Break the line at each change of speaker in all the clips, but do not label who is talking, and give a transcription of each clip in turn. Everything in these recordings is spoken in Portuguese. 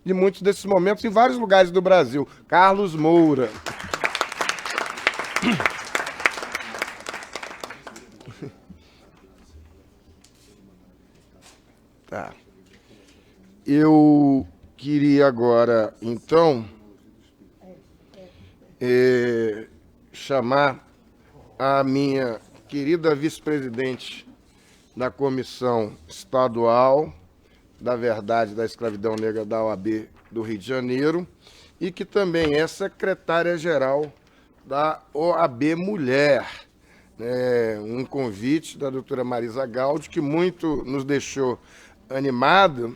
de muitos desses momentos em vários lugares do Brasil. Carlos Moura. Tá. Eu queria agora, então, chamar a minha querida vice-presidente da Comissão Estadual da Verdade da Escravidão Negra da OAB do Rio de Janeiro e que também é secretária-geral da OAB Mulher. Um convite da doutora Marisa Gaudi, que muito nos deixou animado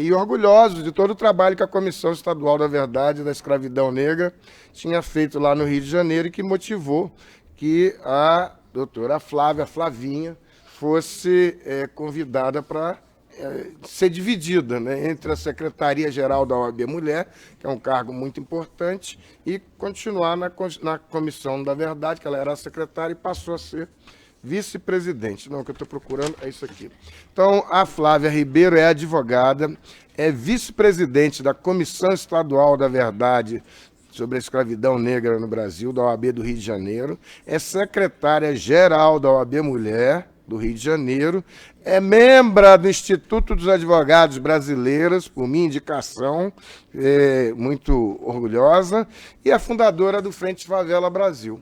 e orgulhosos de todo o trabalho que a Comissão Estadual da Verdade da Escravidão Negra tinha feito lá no Rio de Janeiro e que motivou que a doutora Flavinha, fosse convidada para ser dividida, né, entre a Secretaria-Geral da OAB Mulher, que é um cargo muito importante, e continuar na Comissão da Verdade, que ela era a secretária e passou a ser vice-presidente. Não, o que eu estou procurando é isso aqui. Então, a Flávia Ribeiro é advogada, é vice-presidente da Comissão Estadual da Verdade sobre a Escravidão Negra no Brasil, da OAB do Rio de Janeiro, é secretária-geral da OAB Mulher do Rio de Janeiro, é membro do Instituto dos Advogados Brasileiros, por minha indicação, muito orgulhosa, e é fundadora do Frente Favela Brasil.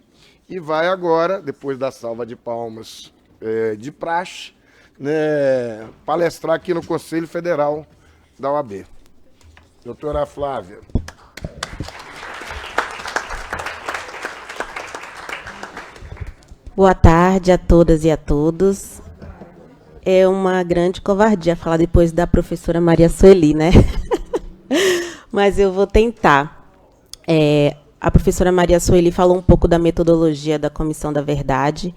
E vai agora, depois da salva de palmas de praxe, né, palestrar aqui no Conselho Federal da OAB. Doutora Flávia.
Boa tarde a todas e a todos. É uma grande covardia falar depois da professora Maria Sueli, né? Mas eu vou tentar. A professora Maria Sueli falou um pouco da metodologia da Comissão da Verdade,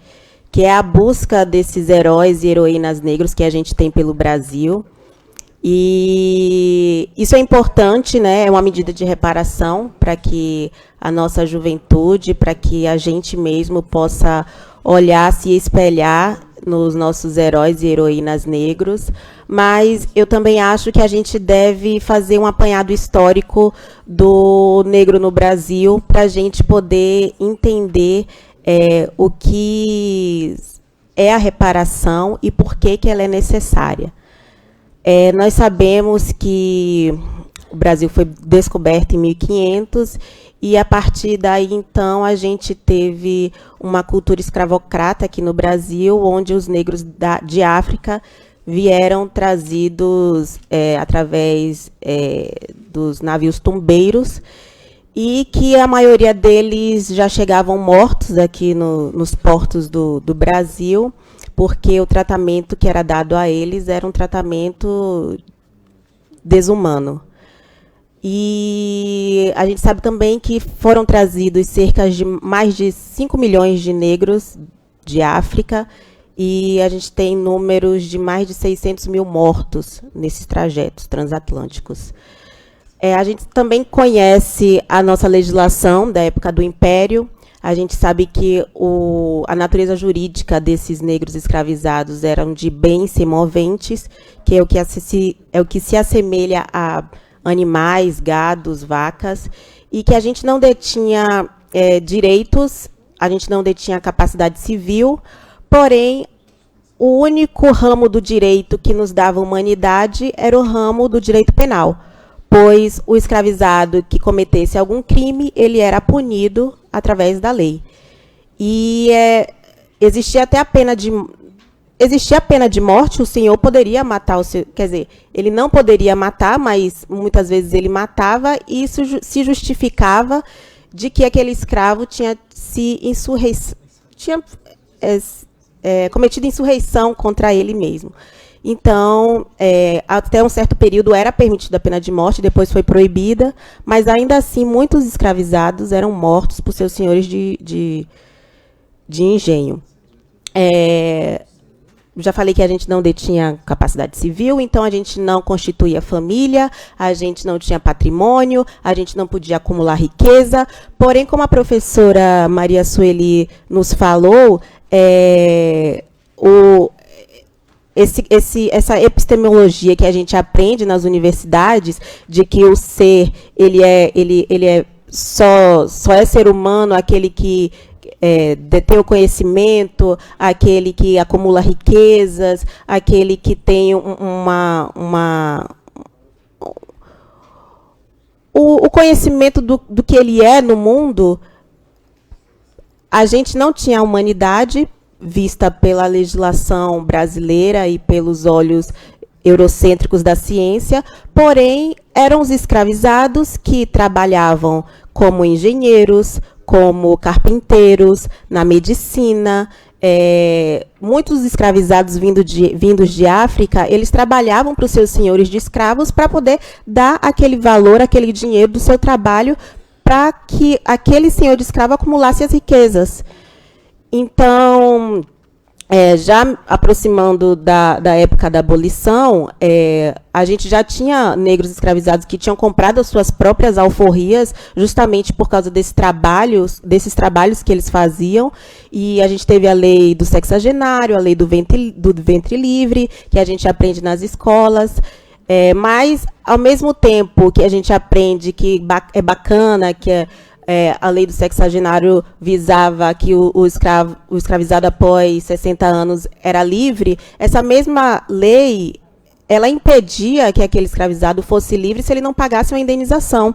que é a busca desses heróis e heroínas negros que a gente tem pelo Brasil. E isso é importante, né? É uma medida de reparação para que a nossa juventude, para que a gente mesmo possa olhar, se espelhar nos nossos heróis e heroínas negros, mas eu também acho que a gente deve fazer um apanhado histórico do negro no Brasil para a gente poder entender o que é a reparação e por que ela é necessária. Nós sabemos que o Brasil foi descoberto em 1500 e, a partir daí, então, a gente teve uma cultura escravocrata aqui no Brasil, onde os negros de África vieram trazidos através dos navios tumbeiros e que a maioria deles já chegavam mortos aqui nos portos do Brasil, porque o tratamento que era dado a eles era um tratamento desumano. E a gente sabe também que foram trazidos cerca de mais de 5 milhões de negros de África, e a gente tem números de mais de 600 mil mortos nesses trajetos transatlânticos. A gente também conhece a nossa legislação da época do Império. A gente sabe que a natureza jurídica desses negros escravizados eram de bens semoventes, que é o que se assemelha a animais, gados, vacas, e que a gente não detinha direitos, a gente não detinha capacidade civil, porém, o único ramo do direito que nos dava humanidade era o ramo do direito penal, pois o escravizado que cometesse algum crime, ele era punido através da lei. E existia até a pena de morte, o senhor poderia matar o seu... Quer dizer, ele não poderia matar, mas muitas vezes ele matava, e isso se justificava de que aquele escravo tinha cometido insurreição contra ele mesmo. Então, até um certo período era permitida a pena de morte, depois foi proibida, mas ainda assim muitos escravizados eram mortos por seus senhores de engenho. Já falei que a gente não detinha capacidade civil, então a gente não constituía família, a gente não tinha patrimônio, a gente não podia acumular riqueza. Porém, como a professora Maria Sueli nos falou, essa epistemologia que a gente aprende nas universidades, de que o ser, ele é só é ser humano aquele que detém o conhecimento, aquele que acumula riquezas, aquele que tem o conhecimento do que ele é no mundo. A gente não tinha a humanidade vista pela legislação brasileira e pelos olhos eurocêntricos da ciência, porém, eram os escravizados que trabalhavam como engenheiros, como carpinteiros, na medicina. Muitos escravizados vindos de África, eles trabalhavam para os seus senhores de escravos para poder dar aquele valor, aquele dinheiro do seu trabalho, para que aquele senhor de escravo acumulasse as riquezas. Então, já aproximando da época da abolição, a gente já tinha negros escravizados que tinham comprado as suas próprias alforrias, justamente por causa desses trabalhos que eles faziam. E a gente teve a lei do sexagenário, a lei do ventre livre, que a gente aprende nas escolas. Mas, ao mesmo tempo que a gente aprende que é bacana, que a lei do sexagenário visava que o escravizado após 60 anos era livre, essa mesma lei, ela impedia que aquele escravizado fosse livre se ele não pagasse uma indenização.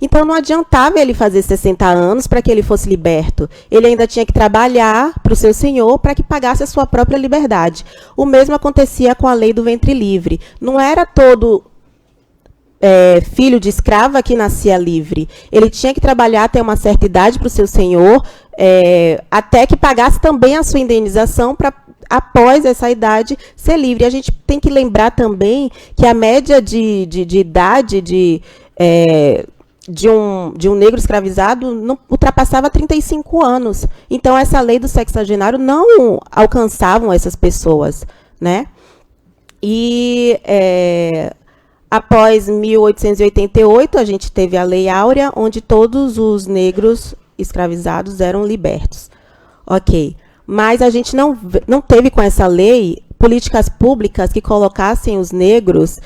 Então, não adiantava ele fazer 60 anos para que ele fosse liberto. Ele ainda tinha que trabalhar para o seu senhor para que pagasse a sua própria liberdade. O mesmo acontecia com a lei do ventre livre. Não era todo filho de escrava que nascia livre. Ele tinha que trabalhar até uma certa idade para o seu senhor, até que pagasse também a sua indenização para, após essa idade, ser livre. A gente tem que lembrar também que a média de idade de um negro escravizado não ultrapassava 35 anos. Então, essa lei do sexagenário não alcançavam essas pessoas, né? E após 1888, a gente teve a Lei Áurea, onde todos os negros escravizados eram libertos. Ok. Mas a gente não teve com essa lei políticas públicas que colocassem os negros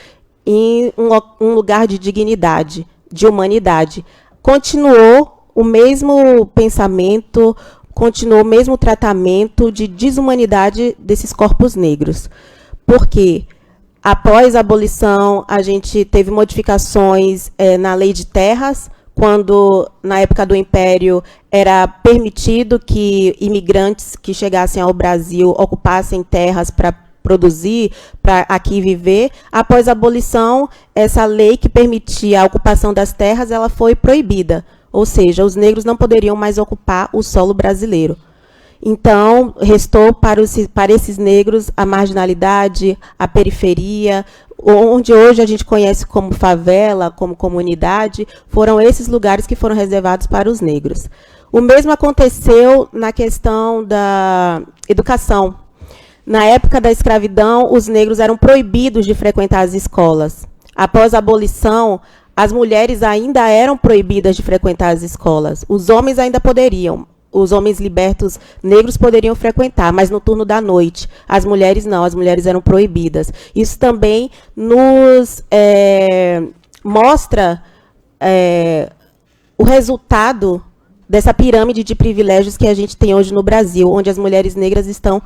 em um lugar de dignidade, de humanidade. Continuou o mesmo pensamento, continuou o mesmo tratamento de desumanidade desses corpos negros. Por quê? Após a abolição, a gente teve modificações na lei de terras, quando, na época do Império, era permitido que imigrantes que chegassem ao Brasil ocupassem terras para produzir, para aqui viver. Após a abolição, essa lei que permitia a ocupação das terras, ela foi proibida. Ou seja, os negros não poderiam mais ocupar o solo brasileiro. Então, restou para esses negros a marginalidade, a periferia, onde hoje a gente conhece como favela, como comunidade, foram esses lugares que foram reservados para os negros. O mesmo aconteceu na questão da educação. Na época da escravidão, os negros eram proibidos de frequentar as escolas. Após a abolição, as mulheres ainda eram proibidas de frequentar as escolas. Os homens ainda poderiam. Os homens libertos negros poderiam frequentar, mas no turno da noite. As mulheres não, as mulheres eram proibidas. Isso também nos mostra o resultado dessa pirâmide de privilégios que a gente tem hoje no Brasil, onde as mulheres negras estão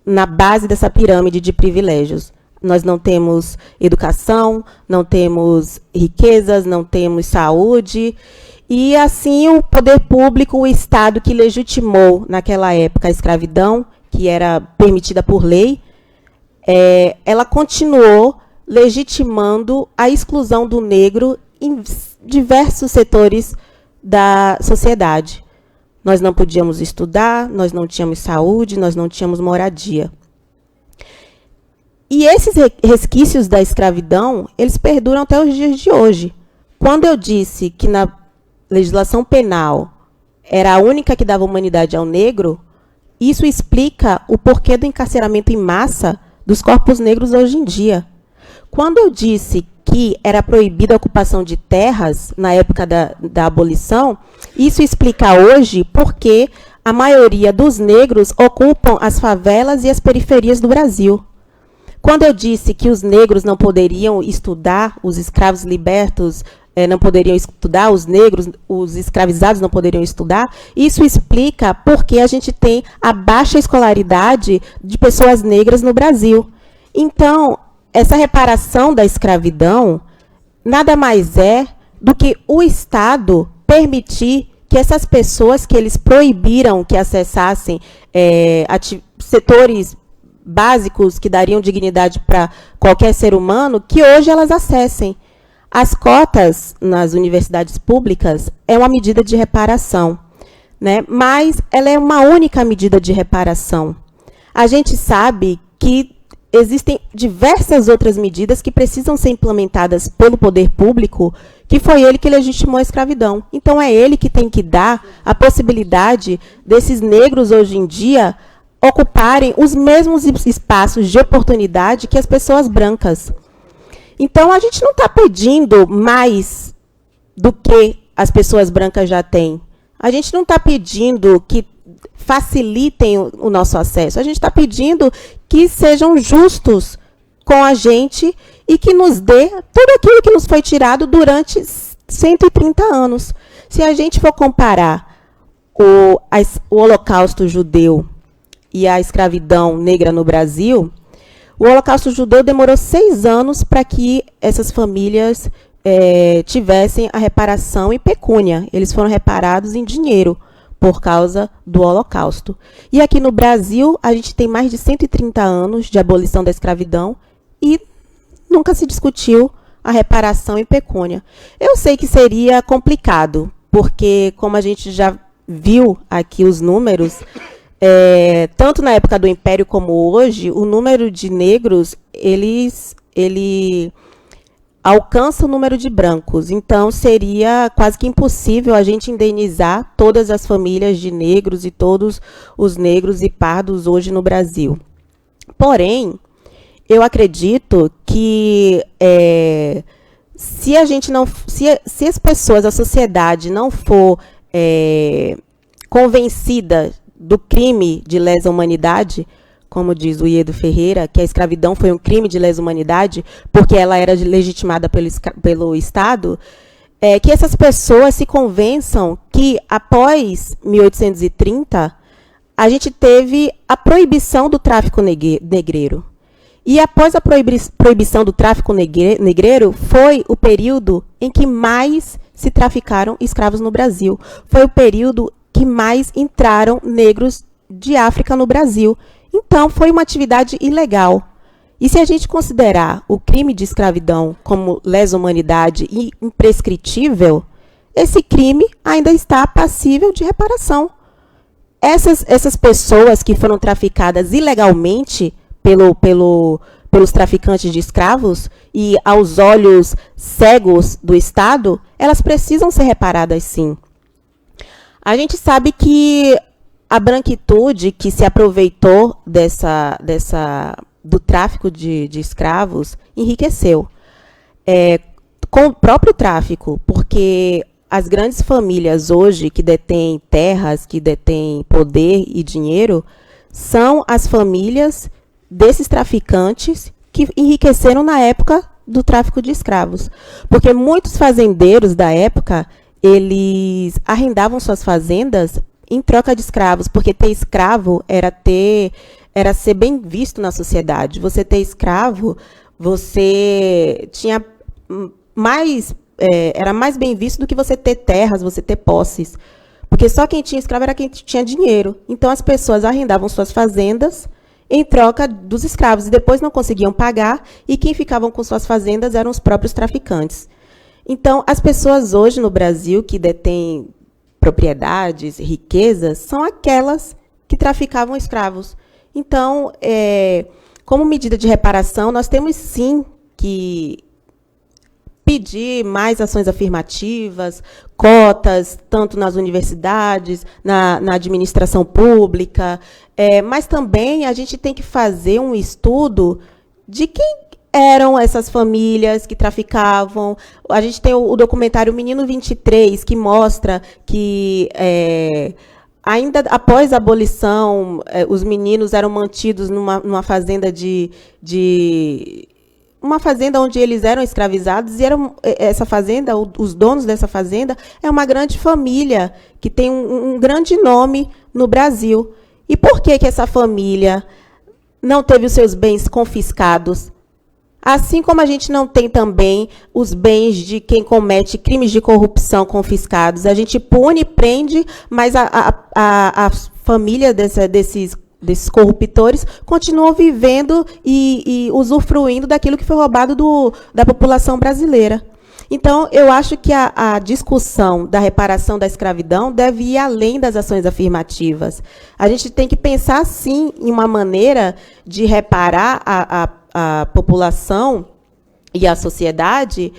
na base dessa pirâmide de privilégios. Nós não temos educação, não temos riquezas, não temos saúde. E, assim, o poder público, o Estado que legitimou, naquela época, a escravidão, que era permitida por lei, ela continuou legitimando a exclusão do negro em diversos setores da sociedade. Nós não podíamos estudar, nós não tínhamos saúde, nós não tínhamos moradia. E esses resquícios da escravidão, eles perduram até os dias de hoje. Quando eu disse que na legislação penal era a única que dava humanidade ao negro, isso explica o porquê do encarceramento em massa dos corpos negros hoje em dia. Quando eu disse que era proibida a ocupação de terras na época da abolição, isso explica hoje porque a maioria dos negros ocupam as favelas e as periferias do Brasil. quando eu disse que os negros não poderiam estudar, os escravos libertos não poderiam estudar, os negros, os escravizados não poderiam estudar, isso explica porque a gente tem a baixa escolaridade de pessoas negras no Brasil. Então, essa reparação da escravidão nada mais é do que o Estado permitir que essas pessoas que eles proibiram que acessassem setores básicos que dariam dignidade para qualquer ser humano, que hoje elas acessem. As cotas nas universidades públicas é uma medida de reparação, né? Mas ela é uma única medida de reparação. A gente sabe que existem diversas outras medidas que precisam ser implementadas pelo poder público, que foi ele que legitimou a escravidão. Então, é ele que tem que dar a possibilidade desses negros, hoje em dia, ocuparem os mesmos espaços de oportunidade que as pessoas brancas. Então, a gente não está pedindo mais do que as pessoas brancas já têm. A gente não está pedindo que facilitem o nosso acesso. A gente está pedindo que sejam justos com a gente e que nos dê tudo aquilo que nos foi tirado durante 130 anos. Se a gente for comparar o Holocausto judeu e a escravidão negra no Brasil, o Holocausto judeu demorou 6 anos para que essas famílias tivessem a reparação em pecúnia. Eles foram reparados em dinheiro por causa do Holocausto. E aqui no Brasil, a gente tem mais de 130 anos de abolição da escravidão e nunca se discutiu a reparação em pecúnia. Eu sei que seria complicado, porque, como a gente já viu aqui os números, tanto na época do Império como hoje, o número de negros, ele alcança o número de brancos. Então, seria quase que impossível a gente indenizar todas as famílias de negros e todos os negros e pardos hoje no Brasil. Porém, eu acredito que se as pessoas, a sociedade não for convencida do crime de lesa humanidade, como diz o Iedo Ferreira, que a escravidão foi um crime de lesa humanidade porque ela era legitimada pelo Estado, que essas pessoas se convençam que, após 1830, a gente teve a proibição do tráfico negreiro. E após a proibição do tráfico negreiro, foi o período em que mais se traficaram escravos no Brasil. Foi o período que mais entraram negros de África no Brasil. Então, foi uma atividade ilegal. E se a gente considerar o crime de escravidão como lesa humanidade e imprescritível, esse crime ainda está passível de reparação. Essas pessoas que foram traficadas ilegalmente pelos traficantes de escravos e aos olhos cegos do Estado, elas precisam ser reparadas, sim. A gente sabe que a branquitude que se aproveitou do tráfico de escravos enriqueceu com o próprio tráfico, porque as grandes famílias hoje que detêm terras, que detêm poder e dinheiro, são as famílias desses traficantes que enriqueceram na época do tráfico de escravos. Porque muitos fazendeiros da época, eles arrendavam suas fazendas em troca de escravos, porque ter escravo era ser bem visto na sociedade. Você ter escravo, você tinha era mais bem visto do que você ter terras, você ter posses. Porque só quem tinha escravo era quem tinha dinheiro. Então, as pessoas arrendavam suas fazendas em troca dos escravos, e depois não conseguiam pagar, e quem ficavam com suas fazendas eram os próprios traficantes. Então, as pessoas hoje no Brasil que detêm propriedades, riquezas, são aquelas que traficavam escravos. Então, como medida de reparação, nós temos sim que pedir mais ações afirmativas, cotas, tanto nas universidades, na administração pública, mas também a gente tem que fazer um estudo de quem eram essas famílias que traficavam. A gente tem o documentário Menino 23, que mostra que ainda após a abolição, os meninos eram mantidos numa fazenda uma fazenda onde eles eram escravizados, e essa fazenda, os donos dessa fazenda, é uma grande família, que tem um grande nome no Brasil. E por que essa família não teve os seus bens confiscados? Assim como a gente não tem também os bens de quem comete crimes de corrupção confiscados. A gente pune, prende, mas a família desses corruptores continuam vivendo e usufruindo daquilo que foi roubado da população brasileira. Então, eu acho que a discussão da reparação da escravidão deve ir além das ações afirmativas. A gente tem que pensar, sim, em uma maneira de reparar a população e a sociedade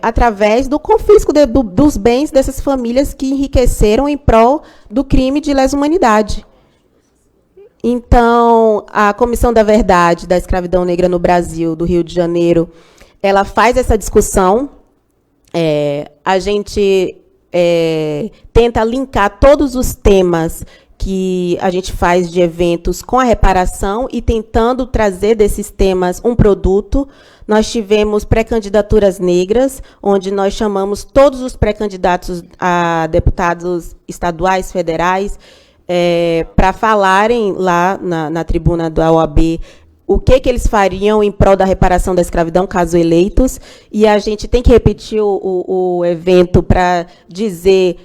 através do confisco dos bens dessas famílias que enriqueceram em prol do crime de lesa humanidade. Então, a Comissão da Verdade da Escravidão Negra no Brasil, do Rio de Janeiro, ela faz essa discussão. A gente tenta linkar todos os temas que a gente faz de eventos com a reparação e tentando trazer desses temas um produto. Nós tivemos pré-candidaturas negras, onde nós chamamos todos os pré-candidatos a deputados estaduais, federais, para falarem lá na tribuna da OAB o que eles fariam em prol da reparação da escravidão, caso eleitos. E a gente tem que repetir o evento para dizer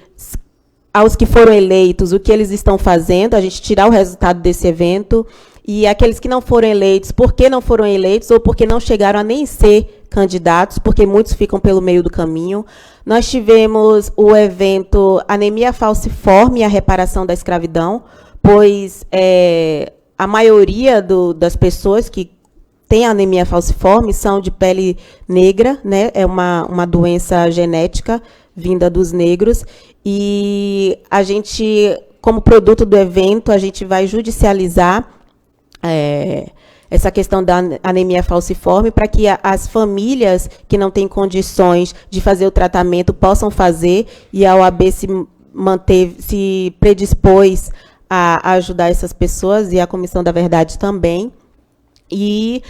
aos que foram eleitos o que eles estão fazendo, a gente tirar o resultado desse evento, e aqueles que não foram eleitos, por que não foram eleitos, ou porque não chegaram a nem ser candidatos, porque muitos ficam pelo meio do caminho. Nós tivemos o evento Anemia Falciforme e a Reparação da Escravidão, pois a maioria das pessoas que têm anemia falciforme são de pele negra, né? É uma doença genética vinda dos negros, e a gente, como produto do evento, a gente vai judicializar essa questão da anemia falciforme, para que as famílias que não têm condições de fazer o tratamento possam fazer, e a OAB se predispôs a ajudar essas pessoas, e a Comissão da Verdade também. E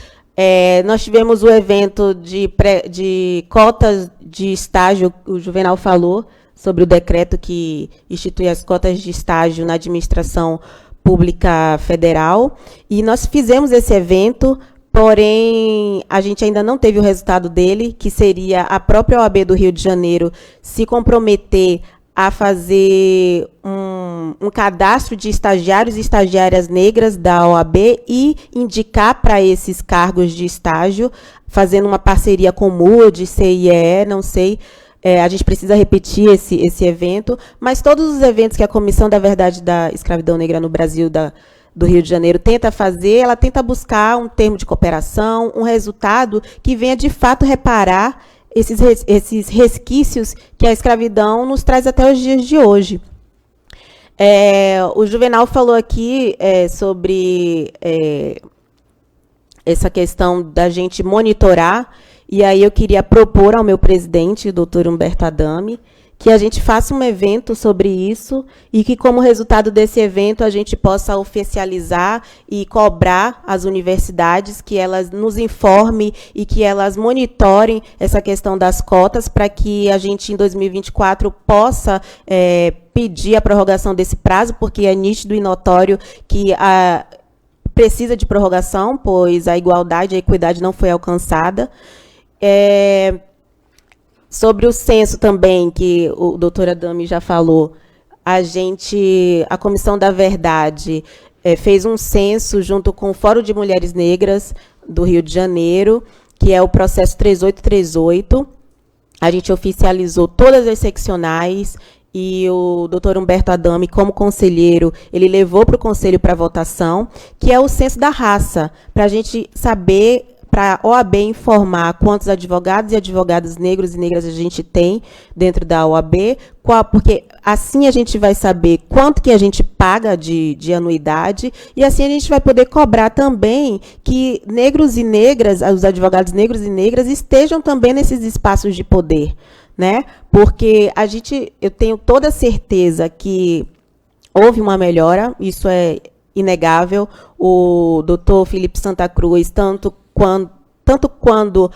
nós tivemos o evento de cotas de estágio, o Juvenal falou sobre o decreto que institui as cotas de estágio na administração pública federal, e nós fizemos esse evento, porém, a gente ainda não teve o resultado dele, que seria a própria OAB do Rio de Janeiro se comprometer a fazer um cadastro de estagiários e estagiárias negras da OAB e indicar para esses cargos de estágio, fazendo uma parceria com o MUD, CIE, não sei. A gente precisa repetir esse evento, mas todos os eventos que a Comissão da Verdade da Escravidão Negra no Brasil do Rio de Janeiro tenta fazer, ela tenta buscar um termo de cooperação, um resultado que venha, de fato, reparar esses resquícios que a escravidão nos traz até os dias de hoje. O Juvenal falou aqui sobre essa questão da gente monitorar, e aí eu queria propor ao meu presidente, o doutor Humberto Adame, que a gente faça um evento sobre isso, e que, como resultado desse evento, a gente possa oficializar e cobrar as universidades que elas nos informem e que elas monitorem essa questão das cotas, para que a gente, em 2024, possa pedir a prorrogação desse prazo, porque é nítido e notório que precisa de prorrogação, pois a igualdade e a equidade não foi alcançada. Sobre o censo também, que o doutor Adame já falou, a Comissão da Verdade fez um censo junto com o Fórum de Mulheres Negras do Rio de Janeiro, que é o processo 3838. A gente oficializou todas as seccionais, e o doutor Humberto Adame, como conselheiro, ele levou para o Conselho para votação, que é o censo da raça, para a gente saber, para a OAB informar quantos advogados e advogadas negros e negras a gente tem dentro da OAB, porque assim a gente vai saber quanto que a gente paga de anuidade, e assim a gente vai poder cobrar também que negros e negras, os advogados negros e negras, estejam também nesses espaços de poder, né? Porque eu tenho toda a certeza que houve uma melhora, isso é inegável. O doutor Felipe Santa Cruz, tanto quando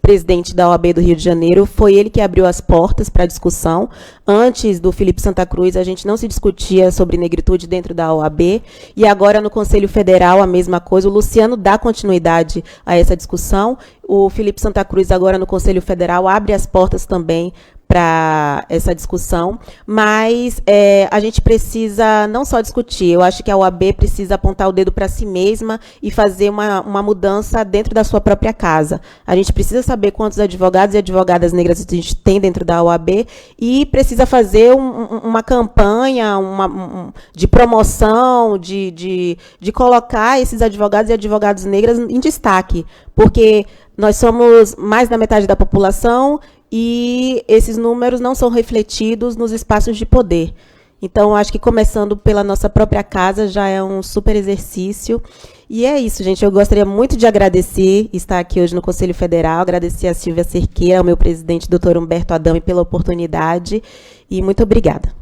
presidente da OAB do Rio de Janeiro, foi ele que abriu as portas para a discussão. Antes do Felipe Santa Cruz, a gente não se discutia sobre negritude dentro da OAB, e agora no Conselho Federal a mesma coisa. O Luciano dá continuidade a essa discussão. O Felipe Santa Cruz, agora no Conselho Federal, abre as portas também para essa discussão, mas a gente precisa não só discutir, eu acho que a OAB precisa apontar o dedo para si mesma e fazer uma mudança dentro da sua própria casa. A gente precisa saber quantos advogados e advogadas negras a gente tem dentro da OAB e precisa fazer uma campanha de promoção, de colocar esses advogados e advogadas negras em destaque, porque nós somos mais da metade da população e esses números não são refletidos nos espaços de poder. Então, acho que começando pela nossa própria casa já é um super exercício. E é isso, gente. Eu gostaria muito de agradecer estar aqui hoje no Conselho Federal, agradecer a Silvia Cerqueira, ao meu presidente, doutor Humberto Adame, pela oportunidade. E muito obrigada.